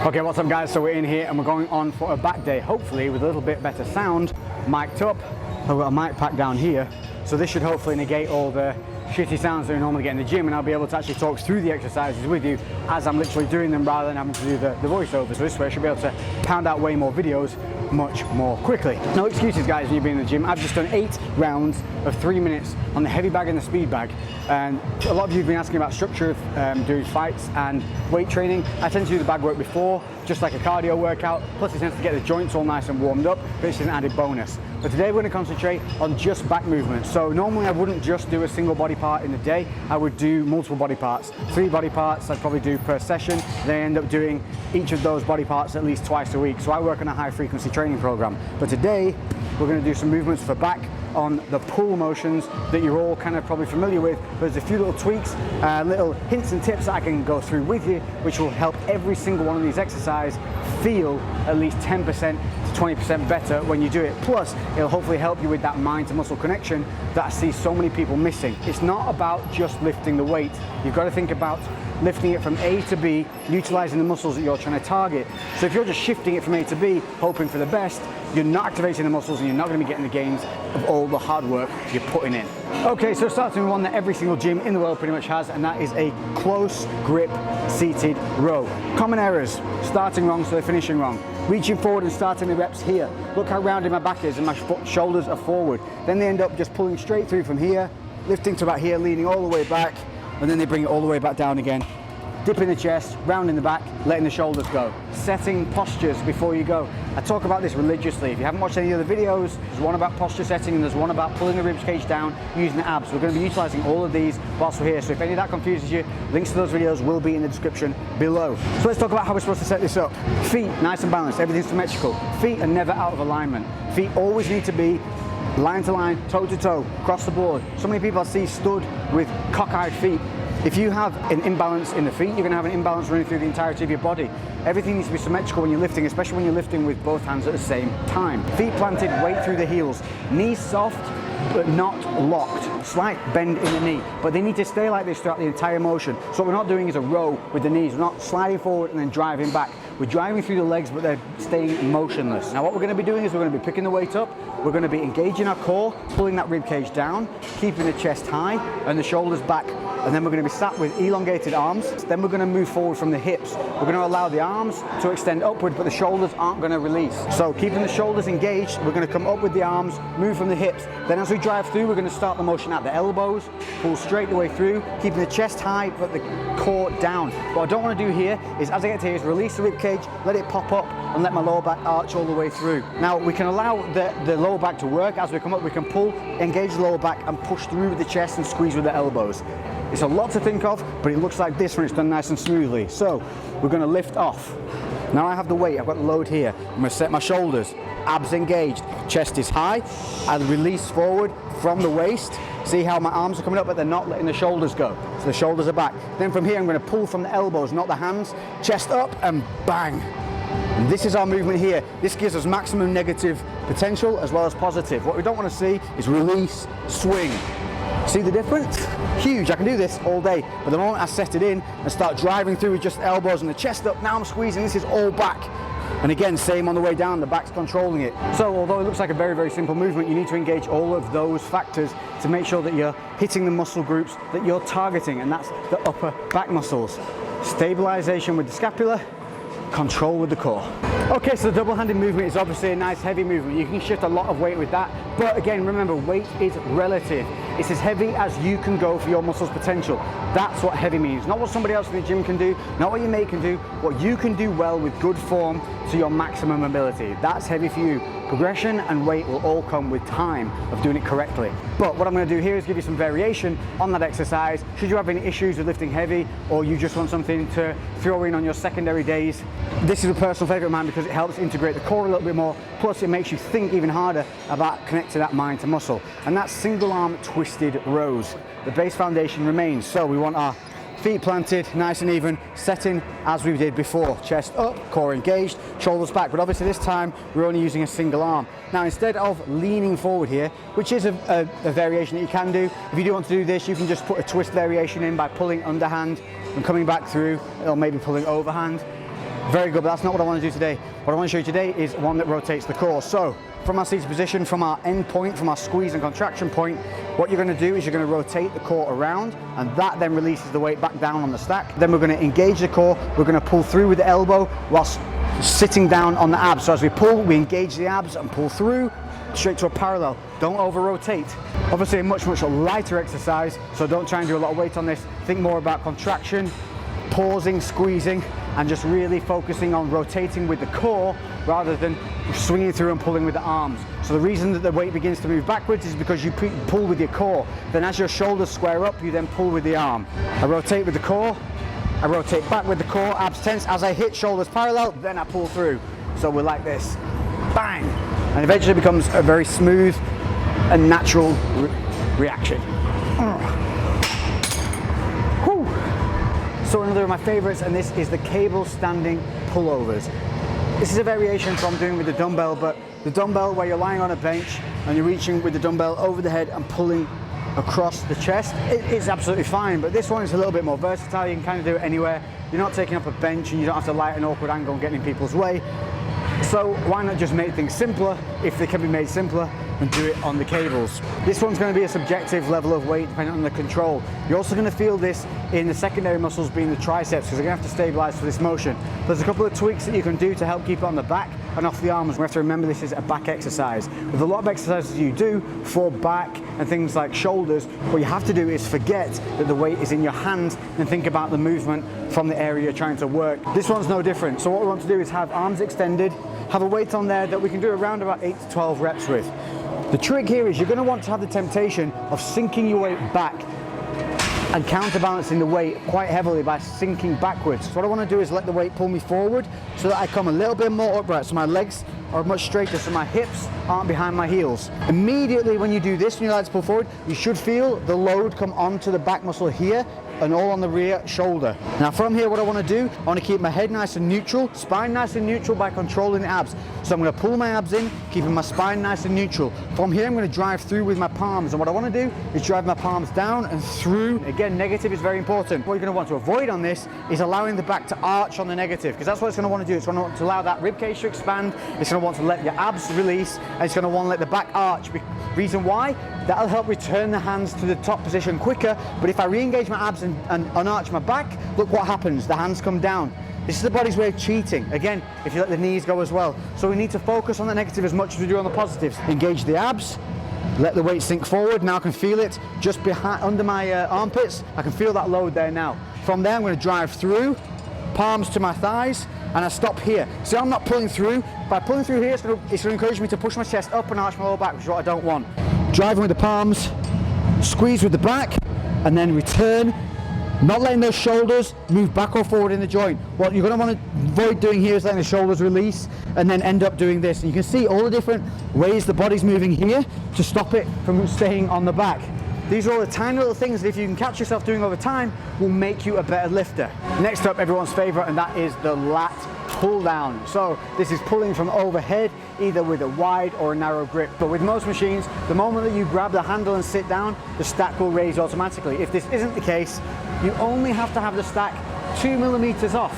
Okay, what's up guys? So we're in here and we're going on for a back day, hopefully with a little bit better sound, mic'd up. I've got a mic pack down here, so this should hopefully negate all the shitty sounds that we normally get in the gym, and I'll be able to actually talk through the exercises with you as I'm literally doing them rather than having to do the voiceover. So this way I should be able to pound out way more videos much more quickly. No excuses guys when you've been in the gym. I've just done 8 rounds of 3 minutes on the heavy bag and the speed bag, and a lot of you have been asking about structure of doing fights and weight training. I tend to do the bag work before, just like a cardio workout, plus it tends to get the joints all nice and warmed up, but it's an added bonus. But today we're going to concentrate on just back movements. So normally I wouldn't just do a single body part in the day, I would do multiple body parts. 3 body parts I'd probably do per session, then I end up doing each of those body parts at least twice a week. So I work on a high frequency training program. But today we're going to do some movements for back on the pull motions that you're all kind of probably familiar with. There's a few little tweaks, little hints and tips that I can go through with you, which will help every single one of these exercises feel at least 10% to 20% better when you do it. Plus, it'll hopefully help you with that mind to muscle connection that I see so many people missing. It's not about just lifting the weight. You've got to think about lifting it from A to B, utilizing the muscles that you're trying to target. So if you're just shifting it from A to B, hoping for the best, you're not activating the muscles and you're not going to be getting the gains of all the hard work you're putting in. Okay, so starting with one that every single gym in the world pretty much has, and that is a close grip seated row. Common errors: starting wrong, so they're finishing wrong. Reaching forward and starting the reps here. Look how rounded my back is and my shoulders are forward. Then they end up just pulling straight through from here, lifting to about here, leaning all the way back, and then they bring it all the way back down again. Dipping the chest, rounding the back, letting the shoulders go. Setting postures before you go. I talk about this religiously. If you haven't watched any other videos, there's one about posture setting and there's one about pulling the ribs cage down using the abs. We're going to be utilizing all of these whilst we're here. So if any of that confuses you, links to those videos will be in the description below. So let's talk about how we're supposed to set this up. Feet nice and balanced, everything's symmetrical. Feet are never out of alignment. Feet always need to be line to line, toe to toe, across the board. So many people I see stood with cockeyed feet. If you have an imbalance in the feet, you're going to have an imbalance running through the entirety of your body. Everything needs to be symmetrical when you're lifting, especially when you're lifting with both hands at the same time. Feet planted, weight through the heels. Knees soft, but not locked. Slight bend in the knee, but they need to stay like this throughout the entire motion. So what we're not doing is a row with the knees. We're not sliding forward and then driving back. We're driving through the legs, but they're staying motionless. Now what we're going to be doing is we're going to be picking the weight up. We're going to be engaging our core, pulling that rib cage down, keeping the chest high and the shoulders back. And then we're going to be sat with elongated arms. Then we're going to move forward from the hips. We're going to allow the arms to extend upward, but the shoulders aren't going to release. So keeping the shoulders engaged, we're going to come up with the arms, move from the hips. Then as we drive through, we're going to start the motion at the elbows, pull straight the way through, keeping the chest high, but the core down. What I don't want to do here is, as I get to here, is release the rib cage, let it pop up, and let my lower back arch all the way through. Now we can allow the lower back to work. As we come up, we can pull, engage the lower back, and push through with the chest and squeeze with the elbows. It's a lot to think of, but it looks like this when it's done nice and smoothly. So we're going to lift off. Now I have the weight, I've got the load here. I'm going to set my shoulders, abs engaged, chest is high. I release forward from the waist. See how my arms are coming up, but they're not letting the shoulders go. So the shoulders are back. Then from here, I'm going to pull from the elbows, not the hands. Chest up and bang. And this is our movement here. This gives us maximum negative potential as well as positive. What we don't want to see is release, swing. See the difference? Huge. I can do this all day, but the moment I set it in and start driving through with just elbows and the chest up, now I'm squeezing. This is all back. And again, same on the way down, the back's controlling it. So although it looks like a very, very simple movement, you need to engage all of those factors to make sure that you're hitting the muscle groups that you're targeting, and that's the upper back muscles. Stabilization with the scapula, control with the core. Okay, so the double-handed movement is obviously a nice heavy movement. You can shift a lot of weight with that, but again, remember, weight is relative. It's as heavy as you can go for your muscle's potential. That's what heavy means. Not what somebody else in the gym can do, not what your mate can do, what you can do well with good form to your maximum ability. That's heavy for you. Progression and weight will all come with time of doing it correctly. But what I'm going to do here is give you some variation on that exercise. Should you have any issues with lifting heavy, or you just want something to throw in on your secondary days, this is a personal favorite of mine because it helps integrate the core a little bit more, plus it makes you think even harder about connecting that mind to muscle. And that's single arm twisted rows. The base foundation remains, so we want our feet planted, nice and even, setting as we did before. Chest up, core engaged, shoulders back, but obviously this time we're only using a single arm. Now instead of leaning forward here, which is a variation that you can do, if you do want to do this, you can just put a twist variation in by pulling underhand and coming back through, or maybe pulling overhand. Very good, but that's not what I want to do today. What I want to show you today is one that rotates the core. So from our seated position, from our end point, from our squeeze and contraction point, what you're going to do is you're going to rotate the core around, and that then releases the weight back down on the stack. Then we're going to engage the core, we're going to pull through with the elbow whilst sitting down on the abs. So as we pull, we engage the abs and pull through straight to a parallel. Don't over rotate. Obviously a much lighter exercise, so don't try and do a lot of weight on this. Think more about contraction, pausing, squeezing, and just really focusing on rotating with the core rather than swinging through and pulling with the arms. So the reason that the weight begins to move backwards is because you pull with your core. Then as your shoulders square up, you then pull with the arm. I rotate with the core, I rotate back with the core, abs tense. As I hit shoulders parallel, then I pull through. So we're like this, bang. And eventually it becomes a very smooth and natural reaction. So another of my favorites, and this is the cable standing pullovers. This is a variation from doing with the dumbbell, but the dumbbell where you're lying on a bench and you're reaching with the dumbbell over the head and pulling across the chest, it's absolutely fine, but this one is a little bit more versatile. You can kind of do it anywhere. You're not taking up a bench and you don't have to lie at an awkward angle and get in people's way. So why not just make things simpler if they can be made simpler and do it on the cables. This one's going to be a subjective level of weight depending on the control. You're also going to feel this in the secondary muscles being the triceps because they're going to have to stabilize for this motion. There's a couple of tweaks that you can do to help keep it on the back and off the arms. We have to remember this is a back exercise. With a lot of exercises you do for back and things like shoulders, what you have to do is forget that the weight is in your hands and think about the movement from the area you're trying to work. This one's no different. So what we want to do is have arms extended, have a weight on there that we can do around about 8 to 12 reps with. The trick here is you're going to want to have the temptation of sinking your weight back and counterbalancing the weight quite heavily by sinking backwards. So what I want to do is let the weight pull me forward so that I come a little bit more upright, so my legs are much straighter, so my hips aren't behind my heels. Immediately when you do this, when you like to pull forward, you should feel the load come onto the back muscle here and all on the rear shoulder. Now from here, what I want to do, I want to keep my head nice and neutral, spine nice and neutral by controlling the abs. So I'm going to pull my abs in, keeping my spine nice and neutral. From here, I'm going to drive through with my palms, and what I want to do is drive my palms down and through. Again, negative is very important. What you're going to want to avoid on this is allowing the back to arch on the negative, because that's what it's going to want to do. It's going to want to allow that rib cage to expand, it's going to want to let your abs release, and it's going to want to let the back arch. Reason why? That'll help return the hands to the top position quicker, but if I re-engage my abs and unarch my back, look what happens, the hands come down. This is the body's way of cheating. Again, if you let the knees go as well. So we need to focus on the negative as much as we do on the positives. Engage the abs, let the weight sink forward. Now I can feel it just behind, under my armpits. I can feel that load there now. From there I'm going to drive through, palms to my thighs, and I stop here. See, I'm not pulling through. By pulling through here, it's going to encourage me to push my chest up and arch my lower back, which is what I don't want. Driving with the palms, squeeze with the back, and then return. Not letting those shoulders move back or forward in the joint. What you're going to want to avoid doing here is letting the shoulders release and then end up doing this. And you can see all the different ways the body's moving here to stop it from staying on the back. These are all the tiny little things that if you can catch yourself doing over time will make you a better lifter. Next up, everyone's favorite, and that is the lat pull down. So this is pulling from overhead, either with a wide or a narrow grip. But with most machines, the moment that you grab the handle and sit down, the stack will raise automatically. If this isn't the case, you only have to have the stack 2 millimeters off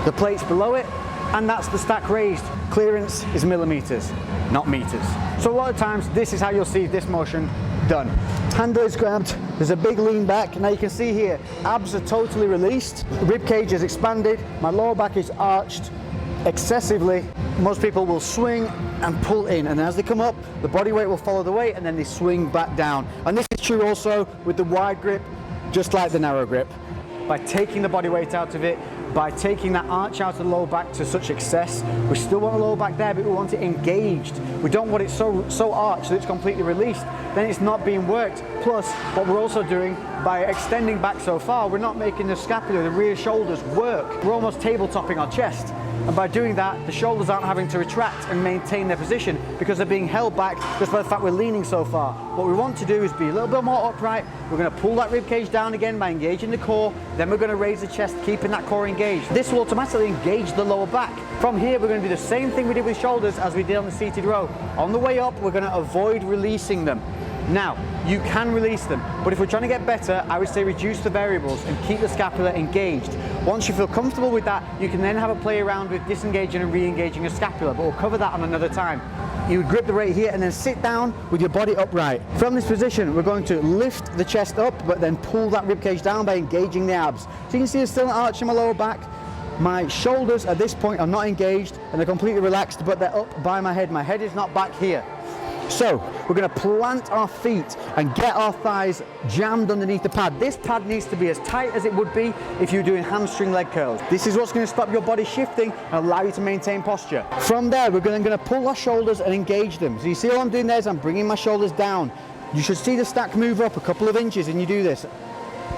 the plates below it, and that's the stack raised. Clearance is millimeters, not meters. So a lot of times, this is how you'll see this motion done. Handle is grabbed, there's a big lean back. Now you can see here, abs are totally released, the rib cage is expanded, my lower back is arched excessively. Most people will swing and pull in, and as they come up, the body weight will follow the weight, and then they swing back down. And this is true also with the wide grip, just like the narrow grip. By taking the body weight out of it, by taking that arch out of the lower back to such excess, we still want the lower back there, but we want it engaged. We don't want it so arched that it's completely released. Then it's not being worked. Plus, what we're also doing by extending back so far, we're not making the scapula, the rear shoulders work. We're almost tabletopping our chest. And by doing that, the shoulders aren't having to retract and maintain their position because they're being held back just by the fact we're leaning so far. What we want to do is be a little bit more upright. We're going to pull that rib cage down again by engaging the core. Then we're going to raise the chest, keeping that core engaged. This will automatically engage the lower back. From here, we're going to do the same thing we did with shoulders as we did on the seated row. On the way up, we're going to avoid releasing them. Now, you can release them, but if we're trying to get better, I would say reduce the variables and keep the scapula engaged. Once you feel comfortable with that, you can then have a play around with disengaging and re-engaging your scapula, but we'll cover that on another time. You would grip the weight here and then sit down with your body upright. From this position, we're going to lift the chest up, but then pull that ribcage down by engaging the abs. So you can see there's still an arch in my lower back. My shoulders at this point are not engaged and they're completely relaxed, but they're up by my head. My head is not back here. So we're going to plant our feet and get our thighs jammed underneath the pad. This pad needs to be as tight as it would be if you're doing hamstring leg curls. This is what's going to stop your body shifting and allow you to maintain posture. From there, we're going to pull our shoulders and engage them. So you see all I'm doing there is I'm bringing my shoulders down. You should see the stack move up a couple of inches and you do this.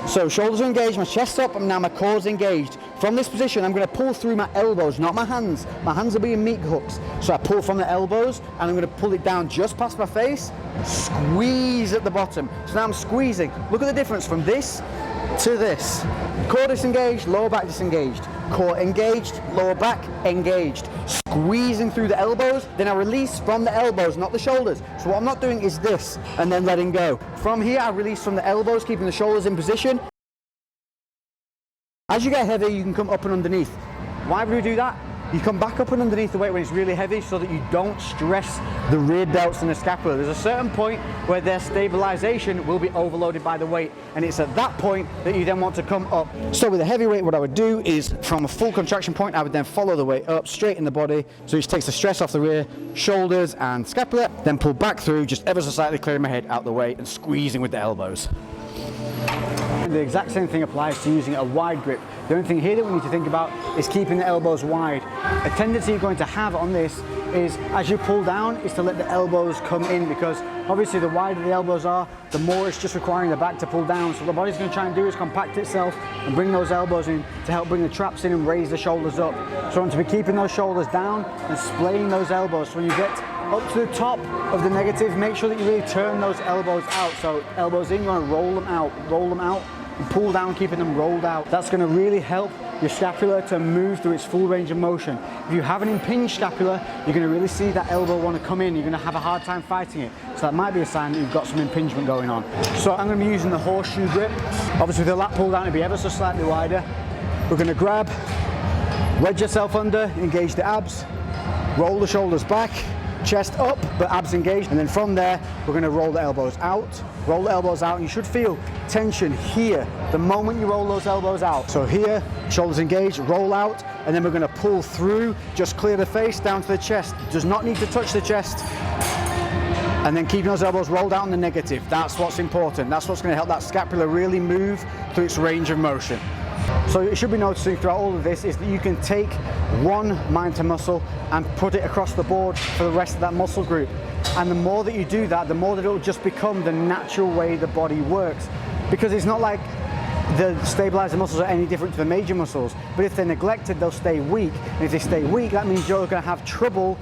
So shoulders are engaged, my chest's up, and now my core's engaged. From this position, I'm going to pull through my elbows, not my hands. My hands are being meat hooks. So I pull from the elbows, and I'm going to pull it down just past my face, squeeze at the bottom. So now I'm squeezing. Look at the difference from this to this. Core disengaged, lower back disengaged. Core engaged, lower back engaged. Squeezing through the elbows, then I release from the elbows, not the shoulders. So what I'm not doing is this, and then letting go. From here, I release from the elbows, keeping the shoulders in position. As you get heavy, you can come up and underneath. Why would we do that? You come back up and underneath the weight when it's really heavy so that you don't stress the rear delts and the scapula. There's a certain point where their stabilization will be overloaded by the weight, and it's at that point that you then want to come up. So with a heavy weight, what I would do is from a full contraction point, I would then follow the weight up straight in the body, so it takes the stress off the rear, shoulders and scapula, then pull back through, just ever so slightly clearing my head out the way and squeezing with the elbows. The exact same thing applies to using a wide grip. The only thing here that we need to think about is keeping the elbows wide. A tendency you're going to have on this is, as you pull down, is to let the elbows come in, because obviously the wider the elbows are, the more it's just requiring the back to pull down. So what the body's going to try and do is compact itself and bring those elbows in to help bring the traps in and raise the shoulders up. So I want to be keeping those shoulders down and splaying those elbows. So when you get up to the top of the negative, make sure that you really turn those elbows out. So elbows in, you want to roll them out, and pull down, keeping them rolled out. That's going to really help your scapula to move through its full range of motion. If you have an impinged scapula, you're going to really see that elbow want to come in. You're going to have a hard time fighting it. So that might be a sign that you've got some impingement going on. So I'm going to be using the horseshoe grip. Obviously with the lat pull down, it'll be ever so slightly wider. We're going to grab, wedge yourself under, engage the abs, roll the shoulders back, chest up, but abs engaged, and then from there we're going to roll the elbows out, and you should feel tension here the moment you roll those elbows out. So here, shoulders engaged, roll out, and then we're going to pull through, just clear the face down to the chest. It does not need to touch the chest, and then keeping those elbows rolled out in the negative. That's what's important. That's what's going to help that scapula really move through its range of motion. So you should be noticing throughout all of this is that you can take one mind to muscle and put it across the board for the rest of that muscle group. And the more that you do that, the more that it will just become the natural way the body works. Because it's not like the stabilizer muscles are any different to the major muscles, but if they're neglected, they'll stay weak. And if they stay weak, that means you're going to have trouble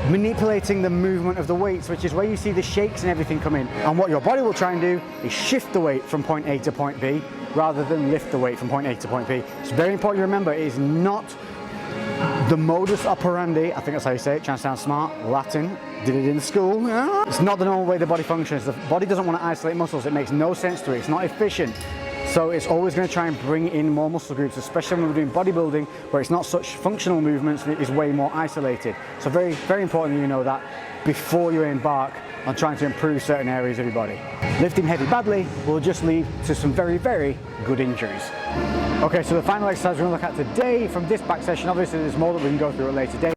manipulating the movement of the weights, which is where you see the shakes and everything come in. And what your body will try and do is shift the weight from point A to point B rather than lift the weight from point A to point B. It's very important to remember it is not the modus operandi, I think that's how you say it, trying to sound smart, Latin, did it in school. It's not the normal way the body functions. The body doesn't want to isolate muscles. It makes no sense to it. It's not efficient. So it's always going to try and bring in more muscle groups, especially when we're doing bodybuilding, where it's not such functional movements and it is way more isolated. So very, very important that you know that before you embark on trying to improve certain areas of your body. Lifting heavy badly will just lead to some very, very good injuries. Okay, so the final exercise we're going to look at today from this back session, obviously there's more that we can go through at a later date.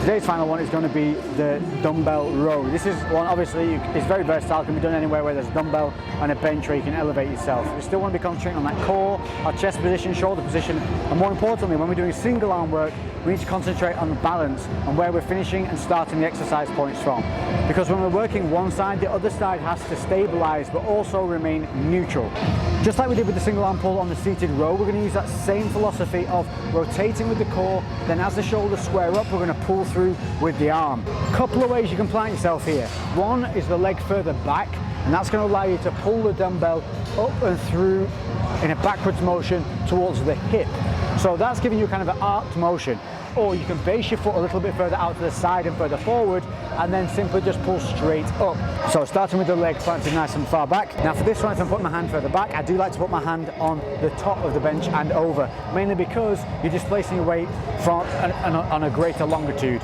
Today's final one is going to be the dumbbell row. This is one, obviously, it's very versatile. It can be done anywhere where there's a dumbbell and a bench where you can elevate yourself. We still want to be concentrating on that core, our chest position, shoulder position, and more importantly, when we're doing single arm work, we need to concentrate on the balance and where we're finishing and starting the exercise points from. Because when we're working one side, the other side has to stabilize but also remain neutral. Just like we did with the single arm pull on the seated row, we're going to use that same philosophy of rotating with the core, then as the shoulders square up, we're going to pull through with the arm. Couple of ways you can plant yourself here. One is the leg further back, and that's going to allow you to pull the dumbbell up and through in a backwards motion towards the hip. So that's giving you kind of an arced motion. or you can base your foot a little bit further out to the side and further forward, and then simply just pull straight up. So starting with the leg planted nice and far back. Now for this one, as I'm putting my hand further back, I do like to put my hand on the top of the bench and over, mainly because you're displacing your weight from on a greater longitude.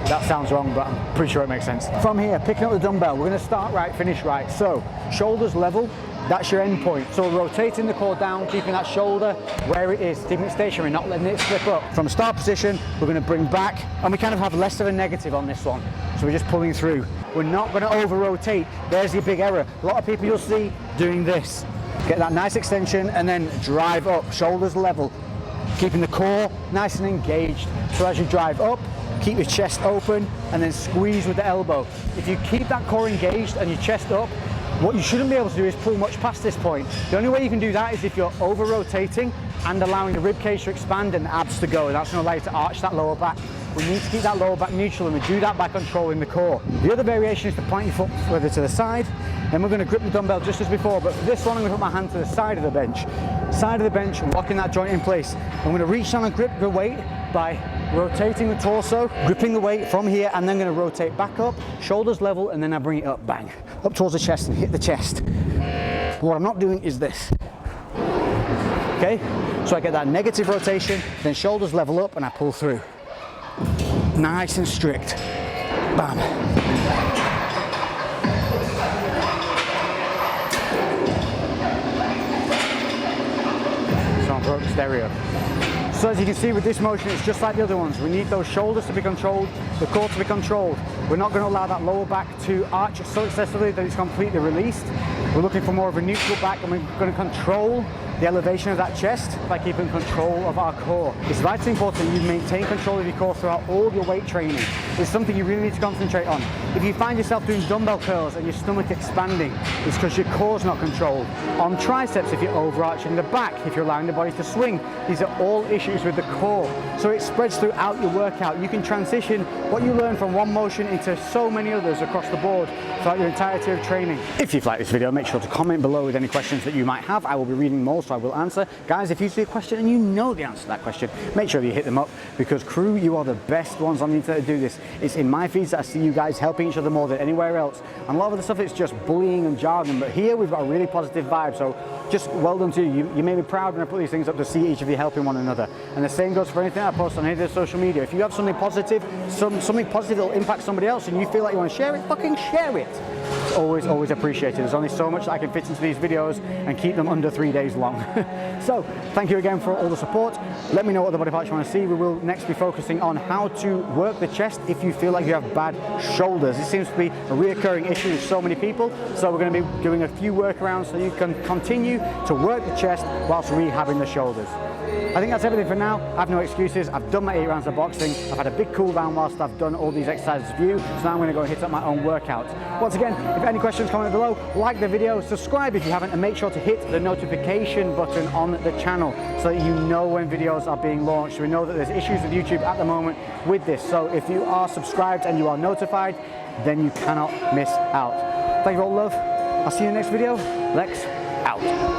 That sounds wrong, but I'm pretty sure it makes sense. From here, picking up the dumbbell, we're going to start right, finish right. So shoulders level, that's your end point. So rotating the core down, keeping that shoulder where it is, keeping it stationary, not letting it slip up. From start position, we're going to bring back, and we kind of have less of a negative on this one. So we're just pulling through. We're not going to over rotate. There's your big error. A lot of people you'll see doing this. Get that nice extension and then drive up, shoulders level, keeping the core nice and engaged. So as you drive up, keep your chest open and then squeeze with the elbow. If you keep that core engaged and your chest up, what you shouldn't be able to do is pull much past this point. The only way you can do that is if you're over rotating and allowing the rib cage to expand and the abs to go. That's going to allow you to arch that lower back. We need to keep that lower back neutral, and we do that by controlling the core. The other variation is to plant your foot further to the side. Then we're going to grip the dumbbell just as before, but for this one I'm going to put my hand to the side of the bench. Side of the bench, locking that joint in place. I'm going to reach down and grip the weight by rotating the torso, gripping the weight from here, and then going to rotate back up, shoulders level, and then I bring it up, bang, up towards the chest and hit the chest. What I'm not doing is this. Okay, so I get that negative rotation, then shoulders level up and I pull through. Nice and strict. Bam. So I broke the stereo. So as you can see with this motion, it's just like the other ones. We need those shoulders to be controlled, the core to be controlled. We're not going to allow that lower back to arch so excessively that it's completely released. We're looking for more of a neutral back, and we're going to control the elevation of that chest by keeping control of our core. It's vitally important that you maintain control of your core throughout all your weight training. It's something you really need to concentrate on. If you find yourself doing dumbbell curls and your stomach expanding, it's because your core's not controlled. On triceps, if you're overarching the back, if you're allowing the body to swing, these are all issues with the core. So it spreads throughout your workout. You can transition what you learn from one motion into so many others across the board throughout your entirety of training. If you've liked this video, make sure to comment below with any questions that you might have. I will be reading more, so I will answer. Guys, if you see a question and you know the answer to that question, make sure you hit them up, because crew, you are the best ones on the internet to do this. It's in my feeds that I see you guys helping each other more than anywhere else. And a lot of the stuff, it's just bullying and jargon, but here we've got a really positive vibe. So just well done to you. You made me proud when I put these things up to see each of you helping one another. And the same goes for anything I post on any of the social media. If you have something positive, something positive that will impact somebody else and you feel like you want to share it, fucking share it. It's always appreciated. There's only so much that I can fit into these videos and keep them under 3 days long. So thank you again for all the support. Let me know what the body parts you want to see. We will next be focusing on how to work the chest if you feel like you have bad shoulders. It seems to be a reoccurring issue with so many people. So we're going to be doing a few workarounds so you can continue to work the chest whilst rehabbing the shoulders. I think that's everything for now. I have no excuses. I've done my 8 rounds of boxing. I've had a big cool down whilst I've done all these exercises for you. So now I'm going to go hit up my own workout. Once again, if any questions, comment below, like the video, subscribe if you haven't, and make sure to hit the notification button on the channel so that you know when videos are being launched. We know that there's issues with YouTube at the moment with this. So if you are subscribed and you are notified, then you cannot miss out. Thank you all, love. I'll see you in the next video. Lex out.